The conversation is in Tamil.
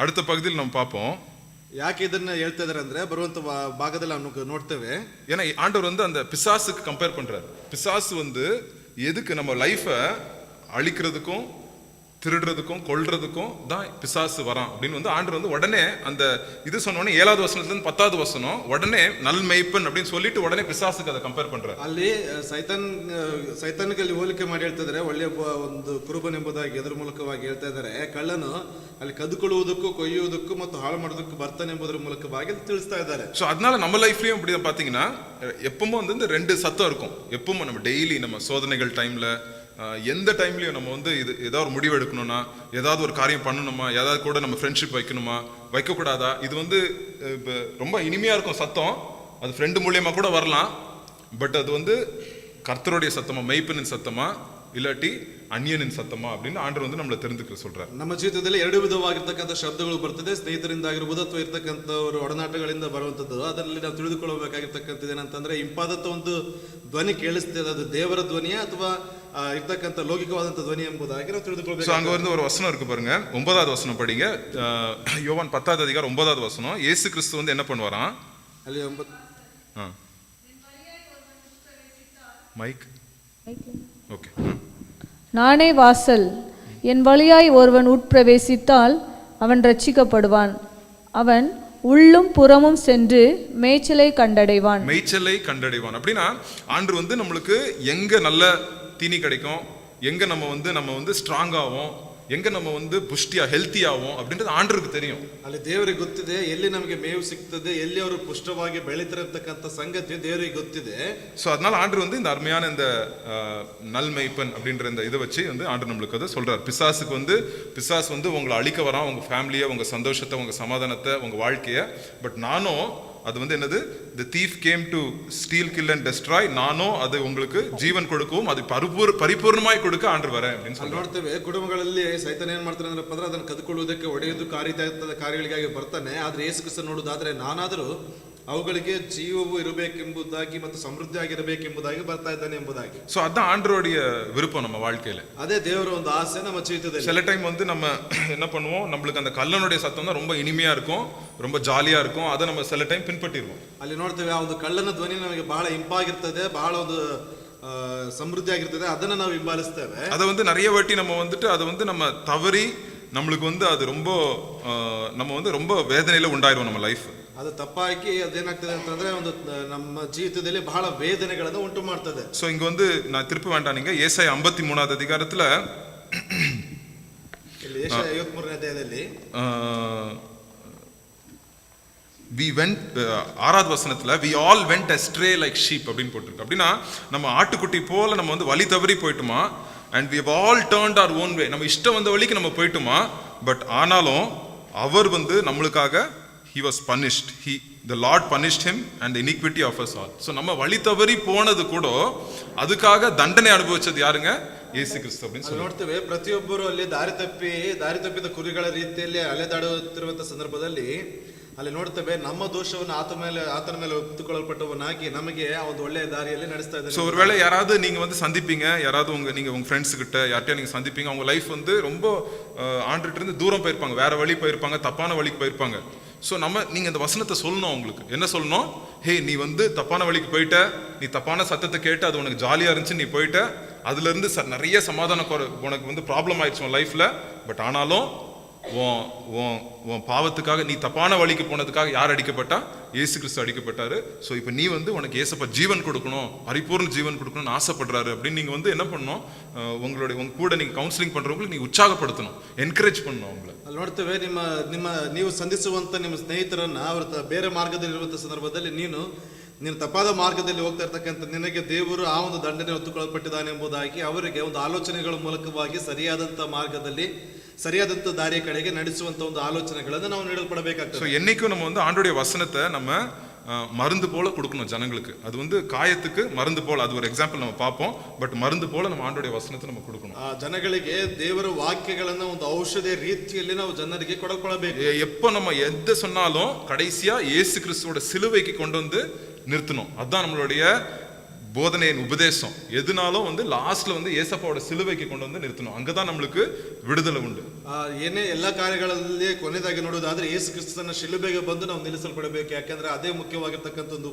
அடுத்த பகுதியில் நம்ம பார்ப்போம். ಯಾಕೆ ಇದನ್ನ ಹೇಳ್ತಾ ಇದಾರೆ ಅಂದ್ರೆ ಬರುವಂತ ಭಾಗದಲ್ಲಿ ನಾವು ನೋಡ್ತೇವೆ. ஏன்னா ஆண்டவர் வந்து அந்த பிசாசுக்கு கம்பேர் பண்றாரு. பிசாசு வந்து எதுக்கு நம்ம லைஃபை அழிக்கிறதுக்கும் திருடுறதுக்கும் கொல்றதுக்கும் தான் பிசாசு வரான் அப்படின்னு வந்து ஆண்டவர் வந்து உடனே அந்த இது சொன்னோடனே 7வது வசனத்துலேருந்து 10வது வசனம் உடனே நல்மெய்ப்பன் அப்படின்னு சொல்லிட்டு உடனே பிசாசுக்கு அதை கம்பேர் பண்றாரு. ಅಲ್ಲಿ ಸೈತಾನಿಗೆ ಅಲ್ಲಿ ಹೋಲಿಕೆ ಮಾಡಿ ಹೇಳ್ತಾ ಇದಾರೆ. ಒಳ್ಳೆಯ ಒಂದು ಕುರುಬನೆಂಬುದಾಗಿ ಎದುರು ಮೂಲಕವಾಗಿ ಹೇಳ್ತಾ ಇದ್ದಾರೆ. ಕಳ್ಳನು ಅಲ್ಲಿ ಕದ್ದುಕೊಳ್ಳುವುದಕ್ಕೂ ಕೊಯ್ಯುವುದಕ್ಕೂ ಮತ್ತು ಹಾಳು ಮಾಡೋದಕ್ಕೂ ಬರ್ತಾನೆ ಎಂಬುದರ ಮೂಲಕವಾಗಿ ತಿಳಿಸ್ತಾ ಇದ್ದಾರೆ. ஸோ அதனால நம்ம லைஃப்லயும் இப்படி பார்த்தீங்கன்னா எப்பவும் வந்து இந்த 2 சத்தம் இருக்கும். எப்பவும் நம்ம டெய்லி நம்ம சோதனைகள் டைம்ல எந்த டைம்லையும் நம்ம வந்து இது ஏதாவது ஒரு முடிவு எடுக்கணும்னா, ஏதாவது ஒரு காரியம் பண்ணணுமா, ஏதாவது கூட நம்ம ஃப்ரெண்ட்ஷிப் வைக்கணுமா வைக்கக்கூடாதா, இது வந்து ரொம்ப இனிமையாக இருக்கும் சத்தம். அது ஃப்ரெண்டு மூலியமா கூட வரலாம். பட் அது வந்து கர்த்தருடைய சத்தமா, மெய்ப்பனின் சத்தமா, இல்லாட்டி அந்நியனின் சத்தமா அப்படின்னு ஆண்டவர் வந்து நம்மளை தெரிஞ்சுக்க சொல்றாரு. ನಮ್ಮ ಜೀವಿತದಲ್ಲಿ 2 ವಿಧವಾಗಿರ್ತಕ್ಕಂಥ ಶಬ್ದಗಳು ಬರ್ತದೆ. ಸ್ನೇಹಿತರಿಂದ ಆಗಿರ್ಬೋದು ಅಥವಾ ಇರ್ತಕ್ಕಂಥ ಒಡನಾಟಗಳಿಂದ ಬರುವಂಥದ್ದು. ಅದರಲ್ಲಿ ನಾವು ತಿಳಿದುಕೊಳ್ಳಬೇಕಾಗಿರ್ತಕ್ಕಂಥದ್ದು ಏನಂತಂದ್ರೆ ಇಂಪಾದಂಥ ಒಂದು ಧ್ವನಿ ಕೇಳಿಸ್ತದೆ, ಅದು ದೇವರ ಧ್ವನಿಯ ಅಥವಾ ಇರ್ತಕ್ಕಂಥ ಲೌಕಿಕವಾದಂಥ ಧ್ವನಿ ಎಂಬುದಾಗಿ ನಾವು ತಿಳಿದುಕೊಳ್ಬೇಕು. அங்க வந்து ஒரு வசனம் இருக்கு பாருங்க, 9வது வசனம் படிங்க. யோவான் 10வது அதிகாரம் 9வது வசனம். இயேசு கிறிஸ்து வந்து என்ன பண்ணுவாராம்? ಅಲ್ಲಿ மைக் ஓகே. நானே வாசல், என் வழியாய் ஒருவன் உட்பிரவேசித்தால் அவன் ரட்சிக்கப்படுவான். அவன் உள்ளும் புறமும் சென்று மேய்ச்சலை கண்டடைவான். மேய்ச்சலை கண்டடைவான் அப்படின்னா ஆண்டவர் வந்து நம்மளுக்கு எங்க நல்ல தீனி கிடைக்கும், எங்க நம்ம வந்து ஸ்ட்ராங் ஆகும், எங்க நம்ம வந்து புஷ்டியா ஹெல்த்தி ஆகும் அப்படின்றது ஆண்டருக்கு தெரியும். ಅಲ್ಲಿ ದೇವರಿಗೆ ಗೊತ್ತಿದೆ ಎಲ್ಲಿ ನಮಗೆ ಮೇವು ಸಿಗ್ತದೆ, ಎಲ್ಲಿ ಅವರು ಪುಷ್ಟವಾಗಿ ಬೆಳೀತಿರತಕ್ಕಂಥ ಸಂಗತಿ ದೇವರಿಗೆ ಗೊತ್ತಿದೆ. ஸோ அதனால ஆண்டவர் வந்து இந்த அருமையான இந்த நல்மெய்ப்பன் அப்படின்ற இந்த இதை வச்சு வந்து ஆண்டவர் நம்மளுக்கு அதை சொல்றாரு. பிசாசு வந்து உங்களை அழிக்க வரான், உங்க ஃபேமிலியை, உங்க சந்தோஷத்தை, உங்க சமாதானத்தை, உங்க வாழ்க்கையை. பட் நானும் அது வந்து என்னது, the thief came to steal, kill and destroy. நானும் அது உங்களுக்கு ஜீவன் கொடுக்கவும் அது பரிபூர்ணமாய் கொடுக்க ஆண்டவர் வரேன் அப்படின்னு சொல்லி ನೋಡ್ತೇವೆ. ಕುಟುಂಬಗಳಲ್ಲಿ ಸೈತಾನ ಏನ್ ಮಾಡ್ತಾನೆ ಅಂದ್ರೆ ಅದನ್ನು ಕದ್ಕೊಳ್ಳುವುದಕ್ಕೆ, ಒಡೆಯುವುದು, ಕಾರ್ಯಗಳಿಗಾಗಿ ಬರ್ತಾನೆ. ಆದ್ರೆ ಯೇಸು ಕ್ರಿಸ್ತ ನೋಡುವುದಾದ್ರೆ ನಾನಾದರೂ ಅವುಗಳಿಗೆ ಜೀವವು ಇರಬೇಕೆಂಬುದಾಗಿ ಮತ್ತು ಸಮೃದ್ಧಿ ಆಗಿರಬೇಕೆಂಬುದಾಗಿ ಬರ್ತಾ ಇದ್ದಾನೆ ಎಂಬುದಾಗಿ. ஸோ அதான் ஆண்டவருடைய விருப்பம் நம்ம வாழ்க்கையில. ಅದೇ ದೇವರ ಒಂದು ಆಸೆ ನಮ್ಮ ಜೀವಿತದಲ್ಲಿ. சில டைம் வந்து நம்ம என்ன பண்ணுவோம், நம்மளுக்கு அந்த கல்லனுடைய சத்தம் தான் ரொம்ப இனிமையா இருக்கும், ரொம்ப ஜாலியா இருக்கும். அதை நம்ம சில டைம் பின்பற்றிடுவோம். ಅಲ್ಲಿ ನೋಡ್ತೇವೆ ಆ ಒಂದು ಕಳ್ಳನ ಧ್ವನಿ ನಮಗೆ ಬಹಳ ಇಂಪಾಗಿರ್ತದೆ, ಬಹಳ ಒಂದು ಸಮೃದ್ಧಿ ಆಗಿರ್ತದೆ. ಅದನ್ನ ನಾವು ಹಿಂಬಾಲಿಸ್ತೇವೆ. அதை வந்து நிறைய வாட்டி நம்ம வந்துட்டு அதை வந்து நம்ம தவறி நம்மளுக்கு வந்து அது ரொம்ப நம்ம வந்து ரொம்ப வேதனையில உண்டாயிரும் நம்ம லைஃப். ಅದು ತಪ್ಪಾಗಿ ಅದೇನಾಗ್ತದೆ ಅಂತಂದ್ರೆ ಒಂದು ನಮ್ಮ ಜೀವಿತದಲ್ಲಿ ಬಹಳ ವೇದನೆಗಳನ್ನು ಉಂಟು ಮಾಡ್ತದೆ. ஸோ இங்க வந்து நான் திருப்பி வேண்டாம், நீங்க ஏசாயா 53வது அதிகாரத்துல ಏಸಾಯ 53ನೇ ಅಧ್ಯಾಯದಲ್ಲಿ we went 6வது வசனத்துல we all went astray like sheep அப்படின்னு போட்டிருக்கு. அப்படின்னா நம்ம ஆட்டுக்குட்டி போல நம்ம வந்து வழி தவறி போயிட்டுமா, and we have all turned our own way. நம்ம இஷ்டம் வந்த வழிக்கு நம்ம போயிட்டுமா. பட் ஆனாலும் அவர் வந்து நம்மளுக்காக he was punished, the Lord punished him and the iniquity of us all. so நம்ம வழி தவறி போனது கூட அதுக்காக தண்டனை அனுபவிச்சது யாருங்க? ಯೇಸು ಕ್ರಿಸ್ತ அப்படின்னு சொல்லி ನೋಡ್ತೇವೆ. ಪ್ರತಿಯೊಬ್ಬರು ಅಲ್ಲಿ ದಾರಿ ತಪ್ಪಿದ ಕುರಿಗಳ ರೀತಿಯಲ್ಲಿ ಅಲೆದಾಡುತ್ತಿರುವಂತ ಸಂದರ್ಭದಲ್ಲಿ ಅಲ್ಲಿ ನೋಡ್ತೇವೆ ನಮ್ಮ ದೋಷವನ್ನು ಆತನ ಮೇಲೆ ಒಪ್ಪಿಕೊಳ್ಳಲ್ಪಟ್ಟವನಾಗಿ ನಮಗೆ ಆ ಒಂದು ಒಳ್ಳೆಯ ದಾರಿಯಲ್ಲಿ ನಡೆಸ್ತಾ ಇದ್ದಾನೆ. ஸோ ஒருவேளை யாராவது நீங்க வந்து சந்திப்பீங்க, யாராவது நீங்க உங்க ஃப்ரெண்ட்ஸ் கிட்ட யார்கிட்டயா நீங்க சந்திப்பீங்க, அவங்க லைஃப் வந்து ரொம்ப ஆண்டுகிட்ட இருந்து தூரம் போயிருப்பாங்க, வேற வழி போயிருப்பாங்க, தப்பான வழிக்கு போயிருப்பாங்க. ஸோ நீங்க இந்த வசனத்தை சொல்லணும். அவங்களுக்கு என்ன சொல்லணும்? ஹே, நீ வந்து தப்பான வழிக்கு போயிட்ட, நீ தப்பான சத்தத்தை கேட்டு அது உனக்கு ஜாலியா இருந்துச்சு, நீ போயிட்ட, அதுல இருந்து நிறைய சமாதானம் உனக்கு வந்து ப்ராப்ளம் ஆயிடுச்சு உன் லைஃப்ல. பட் ஆனாலும் உன் பாவத்துக்காக, நீ தப்பான வழிக்கு போனதுக்காக யார் அடிக்கப்பட்டா? இயேசு கிறிஸ்து அடிக்கப்பட்டாரு. ஸோ இப்போ நீ வந்து உனக்கு ஏசப்பா ஜீவன் கொடுக்கணும், பரிபூர்ண ஜீவன் கொடுக்கணும்னு ஆசைப்படுறாரு அப்படின்னு நீங்க வந்து என்ன பண்ணணும்? உங்க கூட நீங்க கவுன்சிலிங் பண்றவங்களுக்கு நீங்க உற்சாகப்படுத்தணும், என்கரேஜ் பண்ணணும் அவங்களை. ಅಲ್ಲಿ ನೋಡ್ತೇವೆ, ನೀವು ಸಂಧಿಸುವಂತ ನಿಮ್ಮ ಸ್ನೇಹಿತರನ್ನ ಅವರ ಬೇರೆ ಮಾರ್ಗದಲ್ಲಿ ಇರುವಂತ ಸಂದರ್ಭದಲ್ಲಿ ನೀನು ತಪ್ಪಾದ ಮಾರ್ಗದಲ್ಲಿ ಹೋಗ್ತಾ ಇರ್ತಕ್ಕಂಥ ನಿನಗೆ ದೇವರು ಆ ಒಂದು ದಂಡನೆ ಹೊತ್ತುಕೊಳ್ಳಲ್ಪಟ್ಟಿದ್ದಾನೆ ಎಂಬುದಾಗಿ ಅವರಿಗೆ ಒಂದು ಆಲೋಚನೆಗಳ ಮೂಲಕವಾಗಿ ಸರಿಯಾದಂತ ಮಾರ್ಗದಲ್ಲಿ, சரியாதத்த தாரிய கடைக்கு நடிச்சுவந்த ಒಂದು ஆலோசனைகளை ನಾವು ನೀಡಲ್ಪಡಬೇಕಾಗ್ತದೆ. ஸோ என்னைக்கும் நம்ம வந்து ஆண்டோடைய வசனத்தை நம்ம மருந்து போல கொடுக்கணும் ஜனங்களுக்கு. அது வந்து காயத்துக்கு மருந்து போல, அது ஒரு எக்ஸாம்பிள் நம்ம பார்ப்போம். பட் மருந்து போல நம்ம ஆண்டோடைய வசனத்தை நம்ம கொடுக்கணும். ಜನಗಳಿಗೆ ದೇವರ ವಾಕ್ಯಗಳನ್ನು ಒಂದು ಔಷಧಿಯ ರೀತಿಯಲ್ಲಿ ನಾವು ಜನರಿಗೆ ಕೊಡಬೇಕು. எப்போ நம்ம எதை சொன்னாலும் கடைசியா இயேசு கிறிஸ்துவோட சிலுவைக்கு கொண்டு வந்து நிறுத்தணும். அதுதான் நம்மளுடைய போதனையின் உபதேசம் எதுனாலும் வந்து லாஸ்ட்ல வந்து ஏசப்பாவோட சிலுவைக்கு கொண்டு வந்து நிறுத்தணும். அங்கதான் நம்மளுக்கு விடுதலை உண்டு. ಏನೇ ಎಲ್ಲ ಕಾರ್ಯಗಳಲ್ಲಿ ಕೊನೆಯದಾಗಿ ನೋಡೋದಾದ್ರೆ ಯೇಸು ಕ್ರಿಸ್ತನ ಶಿಲುಬೆಗೆ ಬಂದು ನಾವು ನಿಲ್ಲಿಸಲ್ಪಡಬೇಕು. ಯಾಕಂದ್ರೆ ಅದೇ ಮುಖ್ಯವಾಗಿರ್ತಕ್ಕಂಥ ಒಂದು